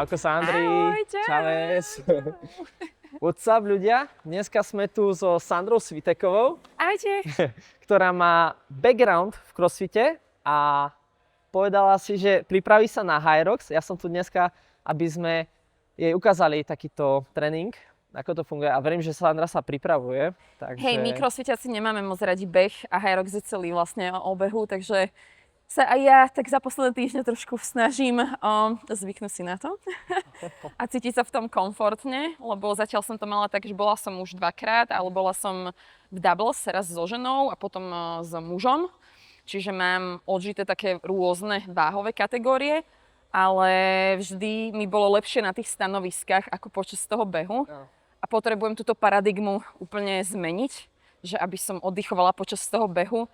Čauko Sandri. Ahoj, čau. Čaves. What's up ľudia? Dneska sme tu so Sandrou Svitekovou, Ahojte. ktorá má background v crossfite a povedala si, že pripraví sa na Hyrox. Ja som tu dneska, aby sme jej ukázali takýto tréning, ako to funguje, a verím, že Sandra sa pripravuje. Takže... Hej, my crossfitiaci nemáme moc radi beh a Hyrox je celý vlastne o behu, takže sa aj ja tak za posledné týždne trošku snažím zvyknúť si na to a cítiť sa v tom komfortne, lebo zatiaľ som to mala tak, že bola som už dvakrát, ale bola som v doubles, raz so ženou a potom s mužom, čiže mám odžité také rôzne váhové kategórie, ale vždy mi bolo lepšie na tých stanoviskách ako počas toho behu a potrebujem túto paradigmu úplne zmeniť, že aby som oddychovala počas toho behu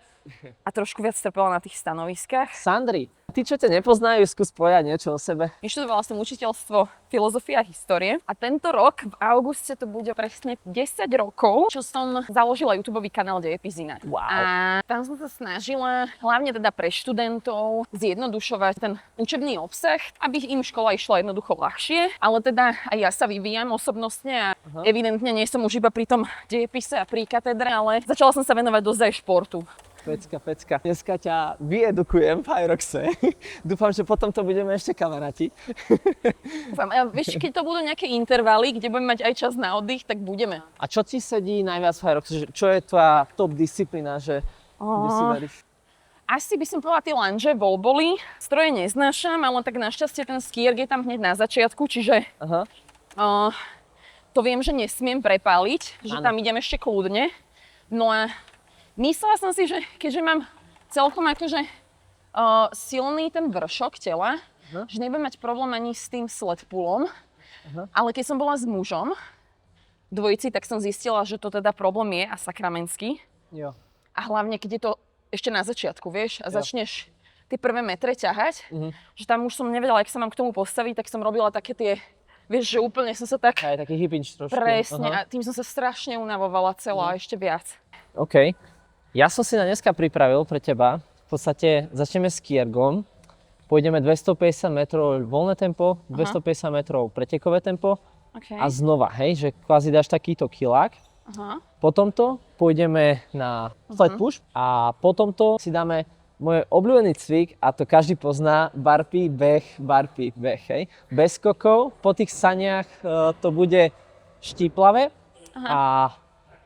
a trošku viac trpela na tých stanoviskách. Sandri, tí, čo ťa nepoznajú, skús povedať niečo o sebe. Vyštudovala som učiteľstvo filozofie a histórie a tento rok v auguste to bude presne 10 rokov, čo som založila YouTubeový kanál Dejepis. Wow. A tam som sa snažila hlavne teda pre študentov zjednodušovať ten učebný obsah, aby im škola išla jednoducho ľahšie, ale teda aj ja sa vyvíjam osobnostne a evidentne nie som už iba pri tom dejepise a pri katedre, ale začala som sa venovať dosť aj športu. Pecka. Dneska ťa vyedukujem v Hyroxe. Dúfam, že potom to budeme ešte kamaráti. Dúfam. A vieš, keď to budú nejaké intervaly, kde budeme mať aj čas na oddych, tak budeme. A čo ti sedí najviac v Hyroxe? Čo je tvoja top disciplína, že kde si veríš? Asi by som povedala tie lunge, wallbally. Stroje neznášam, ale tak našťastie ten skierg je tam hneď na začiatku, čiže to viem, že nesmiem prepáliť, že tam idem ešte kľudne. No a myslela som si, že keďže mám celkom akože silný ten vršok tela, že nebudem mať problém ani s tým sled pullom, ale keď som bola s mužom v dvojici, tak som zistila, že to teda problém je a sakramenský. Jo. A hlavne, keď je to ešte na začiatku, vieš, a začneš tie prvé metre ťahať, že tam už som nevedela, jak sa mám k tomu postaviť, tak som robila také tie, vieš, že úplne som sa tak... Aj taký hipinč trošku. Presne, a tým som sa strašne unavovala celá, ešte viac. OK. Ja som si na dneska pripravil pre teba, v podstate začneme s kiergom, pôjdeme 250 metrov voľné tempo, 250 metrov pretekové tempo a znova, hej, že kvázi dáš takýto kilák. Po tomto pôjdeme na sled push a po tomto si dáme môj obľúbený cvik, a to každý pozná, barpy, beh, hej. Bez skokov, po tých saniach to bude štíplavé a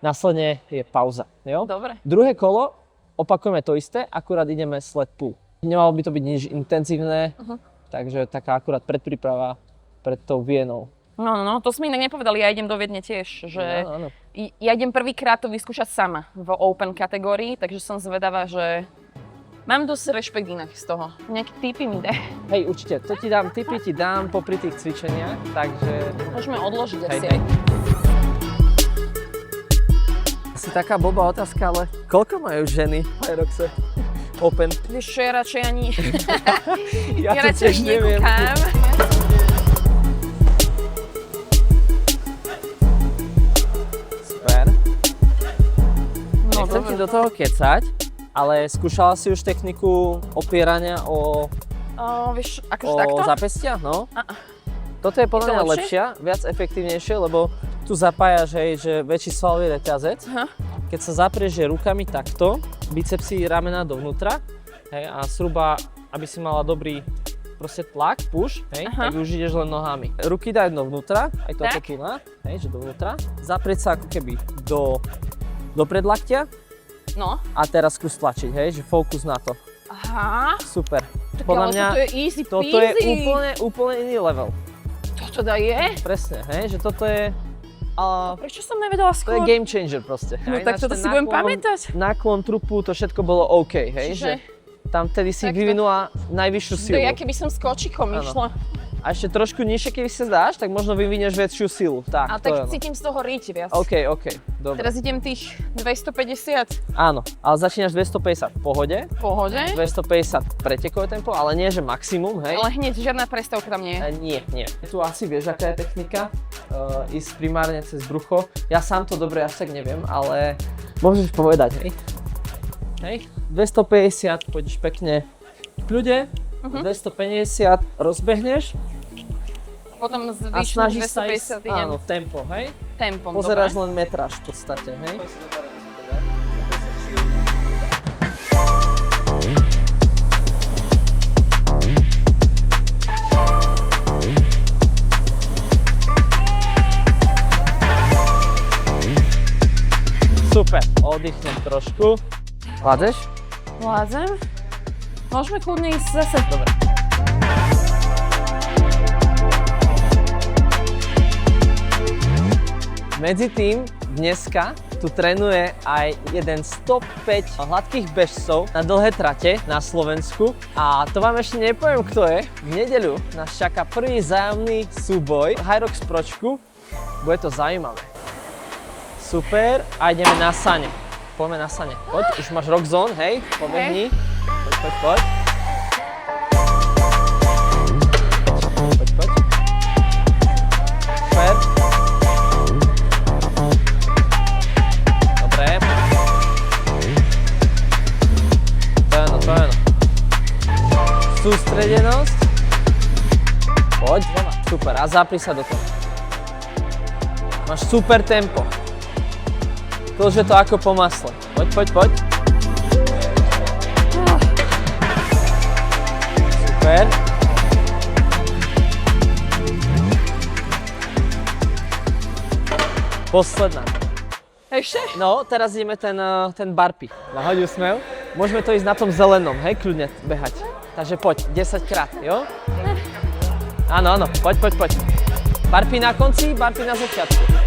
následne je pauza, jo? Dobre. Druhé kolo opakujeme to isté, akurát ideme sled pull. Nemalo by to byť nič intenzívne, takže taká akurát predpríprava pred tou Vienou. No, to som inak nepovedal, ja idem do Viedne tiež, že Áno. ja idem prvýkrát to vyskúšať sama v open kategórii, takže som zvedavá, že mám dosť rešpekt inak z toho. Nejaké tipy mi daj. Hej, určite, to ti dám, tipy ti dám popri tých cvičeniach, takže... Môžeme odložiť asi hej. aj. Asi taká blbá otázka, ale koľko majú ženy v Hyroxe Open? Vieš čo, ja radšej ani... Ja to radšej tiež neviem. nekúkam. Super. No, Nechcem ti do toho kecať, ale skúšala si už techniku opierania o Vieš, akože takto? zápestia? No. Toto je podľa mňa lepšia, viac efektívnejšie, lebo tu zapájaš, hej, že väčší svalový reťazec. Keď sa zaprieš rukami takto, bicepsy ramena dovnútra, hej, a zhruba, aby si mala dobrý proste tlak, push, hej, tak už ideš len nohami. Ruky daj dovnútra, aj toto tu na, hej, že dovnútra. Zaprieť sa ako keby do predlaktia. No. A teraz skús tlačiť, hej, že fokus na to. Aha. Super. Tak Podľa ale mňa toto je easy peasy. toto je úplne iný level. Toto da je? Presne, hej, že toto je... Prečo som nevedela To skôr? je game changer proste. No tak toto si budem pamätať. Náklon trupu, to všetko bolo OK, hej, Čiže... že tam vtedy si Takto. vyvinula najvyššiu silu. To je, keby som s kočikom išla. A ešte trošku nižšie, keby sa dáš, tak možno vyvinieš väčšiu silu. Tak, Ale to tak je ono. cítim z toho ríť viac. OK, dobre. Teraz idem tých 250 Áno, ale začínaš 250 v pohode, v pohode, 250 pretekové tempo, ale nie, že maximum, hej. ale hneď žiadna prestávka tam nie je. Nie. Tu asi vieš, aká je technika, ísť primárne cez brucho. Ja sám to dobre až tak neviem, ale môžeš povedať, hej. Hej, 250, pôjdeš pekne v kľude, 250 rozbehneš potom a zvyšných snažíš sa ísť, 250 idem áno, tempo, hej? tempom, Pozeráš dobre? len metráž v podstate, hej? Super, oddychnem trošku. Vládzeš? Vládzem. Môžeme kľudne ísť zase. Dobre. Medzi tým dneska tu trénuje aj jeden z top 5 hladkých bežcov na dlhé trate na Slovensku. A to vám ešte nepoviem, kto je. V nedeľu nás čaká prvý vzájomný súboj Hyrox Pročku. Bude to zaujímavé. Super, a ideme na sane. Poďme na sane. Poď, už máš rock zone, hej? Pobehni. Poď. Poď. Super. Dobre. To je ono. Sústredenosť. Poď. Super, a zapri sa do toho. Máš super tempo. Tlže to ako po masle. Poď. Super. Posledná. Ešte? No, teraz ideme ten barpy. Nahoď úsmev. Môžeme to ísť na tom zelenom, hej, kľudne behať. Takže poď, 10 krát, jo? Áno, poď. Barpy na konci, barpy na začiatku.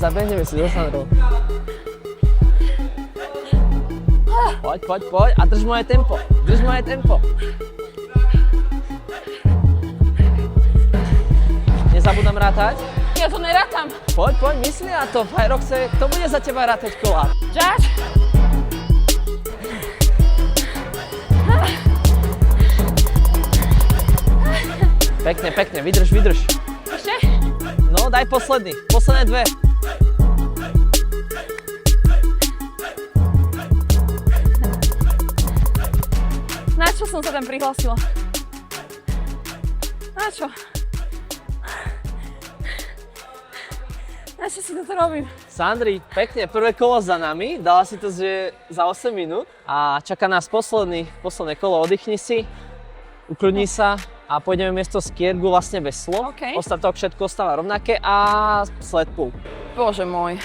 Zabehneme si do Sandrou. Poď a drž moje tempo. Nezabudám rátať. Ja to nerátam. Poď, mysli na to. V Hyroxe, kto bude za teba rátať kola? Josh? Pekne, vydrž. Ešte? No, daj posledné dve. Na čo som sa tam prihlásila? Na čo? Na čo si toto robím? Sandri, pekne, prvé kolo za nami, dala si to že za 8 minút a čaká nás posledné kolo, oddychni si, ukľudni sa a pôjdeme miesto skiergu vlastne veslo. OK. Ostatok všetko ostáva rovnaké a sled pull. Bože môj.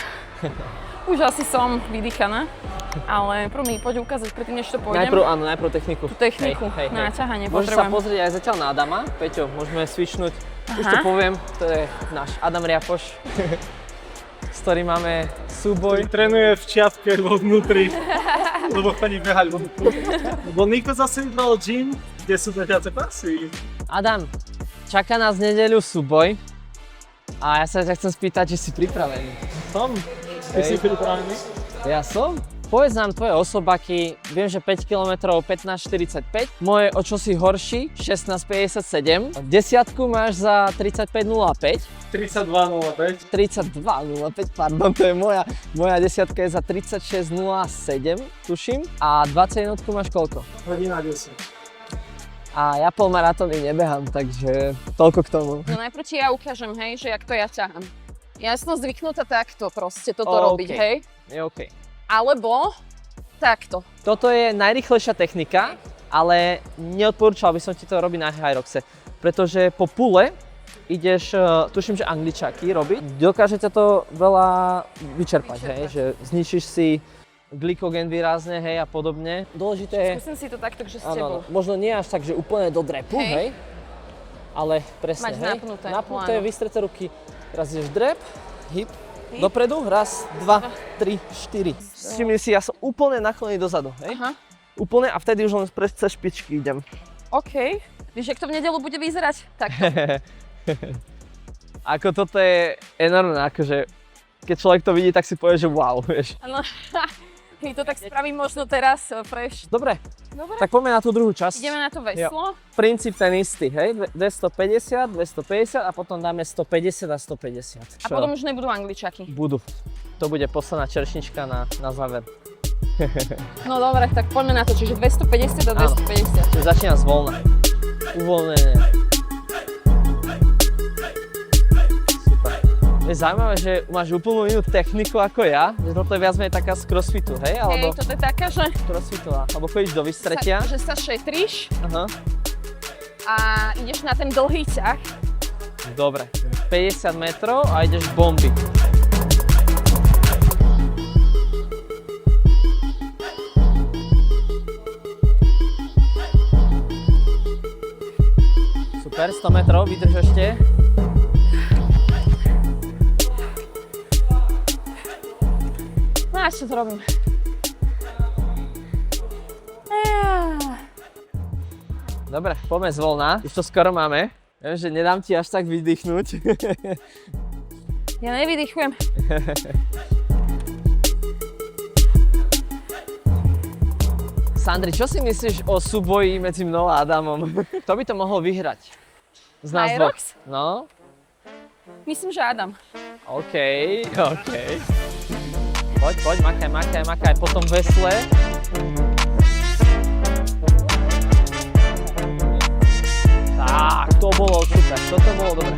Už asi som vydýchaná, ale prv mi poď ukázať predtým, než to pôjdem. Najprv techniku. Tú techniku, náťahanie Môžeš sa potrebujem. pozrieť aj zatiaľ na Adama. Peťo, môžeme switchnúť. Už to poviem, to je náš Adam Riapoš, s ktorým máme súboj. Trénuje v čiapke vo vnútri, lebo chodí behať vonku. Lebo Niko zase vybral gym, kde sú bežiace pasy. Adam, čaká nás v nedeľu súboj a ja sa ťa chcem spýtať, či si pripravený. Som? Ty si pripravený? Ja som? Povedz nám tvoje osobaky, viem, že 5 km 15.45, moje o čosi horší 16.57, desiatku máš za 35.05, 32.05. 32.05, pardon, to je moja desiatka je za 36.07, tuším, a 20 jednotku máš koľko? Hodina 10. A ja polmaratóny nebehám, takže toľko k tomu. No najprv ti ja ukážem, hej, že jak to ja ťahám. Ja som zvyknutá takto proste toto robiť, hej. Je OK. Alebo takto. Toto je najrýchlejšia technika, ale neodporúčal by som ti to robiť na Hyroxe, pretože po pule ideš, tuším, že angličáky robiť, dokáže ťa to veľa vyčerpať, hej, že zničíš si glykogen výrazne, hej, a podobne. Dôležité je... Skúsim si to takto, že s Áno, tebou. možno nie až tak, že úplne do drepu, hej, ale presne, Mať hej. napnuté, Napnuté, vystreté ruky. Teraz ideš drep, hip, dopredu, raz, dva, tri, štyri. Všimni si, ja som úplne naklonený dozadu, hej? Aha. Úplne a vtedy už len cez špičky idem. OK. Víš, jak to v nedeľu bude vyzerať? Takto. Ako toto je enormné, akože keď človek to vidí, tak si povie, že wow, vieš. Áno. Keď to tak spravím možno teraz, fresh. Dobre, Dobre. tak poďme na tú druhú časť. Ideme na to veslo. Princíp ten istý, hej? 250, 250 a potom dáme 150 a 150. A potom už nebudú angličaky. Budú. To bude posledná čerešnička na záver. No dobre, tak poďme na to, čiže 250 a 250. Čiže začínam zvolna. Uvoľnenie. Super. Je zaujímavé, že máš úplnú inú techniku ako ja, že toto je viac menej taká z crossfitu, hej? Alebo Hej, toto je taká, že crossfitová. Alebo chodíš do vystretia. že sa šetríš Aha. a ideš na ten dlhý ťah. Dobre. 50 metrov a ideš bomby. Super, 100 metrov, vydrž ešte. No a čo to robím? Dobre, poďme zvolna. Už to skoro máme. Viem, že nedám ti až tak vydýchnuť. Ja nevydychujem. Sandri, čo si myslíš o súboji medzi mnou a Adamom? Kto by to mohol vyhrať? Z nás dvoch. Hyrox? No, Myslím, že Adam. OK. Poď, makaj, potom vesle. Tak, to bolo super, toto bolo dobré.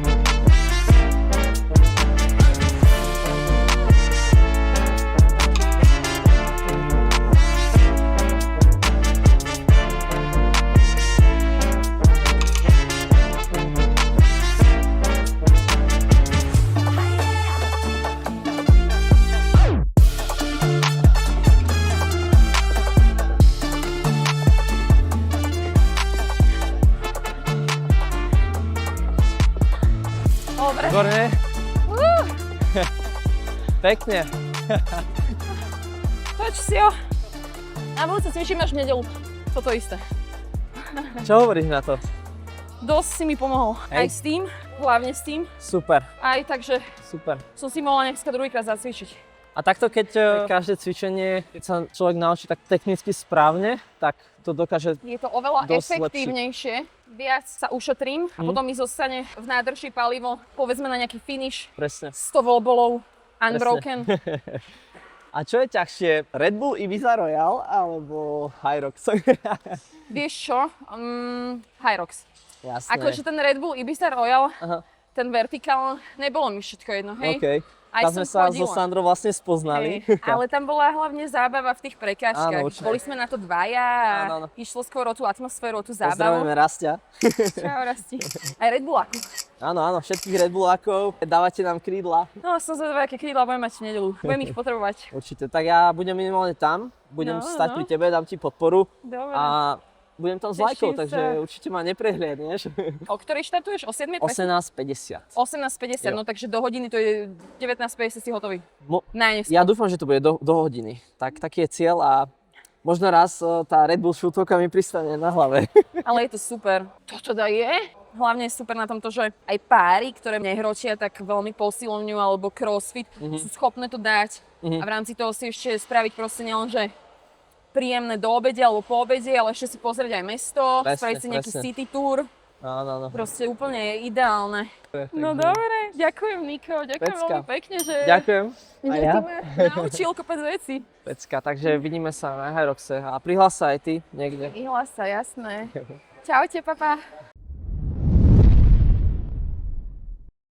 Dobre. Výborne. Pekne. Poď si jo. Na budúce cvičím až v nedeľu. Toto isté. Čo hovoríš na to? Dosť si mi pomohol. Hej. Aj s tým, hlavne s tým. Super, Aj takže super. som si mohla dneska druhýkrát zacvičiť. A takto, keď každé cvičenie, keď sa človek naučí tak technicky správne, tak to dokáže... Je to oveľa Dosť efektívnejšie. Viac sa ušetrím a potom mi zostane v nádrži palivo, povedzme na nejaký finish. Presne. 100 wallballov, unbroken. A čo je ťažšie? Red Bull Ibiza Royal alebo Hyrox? Vieš čo? Hyrox. Jasné. Akože ten Red Bull Ibiza Royal, Aha. ten vertikál, nebolo mi všetko jedno, hej? OK. Aj Tam sme som sa so chodila. Sandrou vlastne spoznali. Hej, ale tam bola hlavne zábava v tých prekážkach. Áno, určite. Boli sme na to dvaja a Áno, áno. išlo skôr o tú atmosféru, o tú zábavu. Pozdravujeme Rastia. Čau, Rasti. Aj Red Bulláku. Áno, všetkých Red Bullákov. Dávate nám krídla. No, som zvedavá, aké krídla budem mať v nedeľu. Budem ich potrebovať. Určite. Tak ja budem minimálne tam. Budem No, stať no. pri tebe, dám ti podporu. Dobre. A budem tam s lajkou, Teším takže sa. určite ma neprehliadneš. O ktorej štartuješ? O 7? 18.50. 18.50, Jo. no takže do hodiny to je 19.50 si hotový. Ja Najneskôr. dúfam, že to bude do hodiny. Taký je cieľ a možno raz tá Red Bull šutovka mi pristane na hlave. Ale je to super. Čo to da je? Hlavne je super na tomto, že aj páry, ktoré nehročia tak veľmi posilovňu alebo crossfit, sú schopné to dať. A v rámci toho si ešte spraviť proste nielen, že príjemné do obede alebo po obede, ale ešte si pozrieť aj mesto, Presne, spraviť si nejaký presne. city tour. Áno. Proste úplne je ideálne. No Takže- dobre, ďakujem Niko, ďakujem Pecka. veľmi pekne, že Ďakujem. že A ty ja? ma naučil kopec veci. Pecka, takže vidíme sa na Hyroxe a prihlás sa aj ty niekde. Vyhlás sa, jasné. Čaute, papa.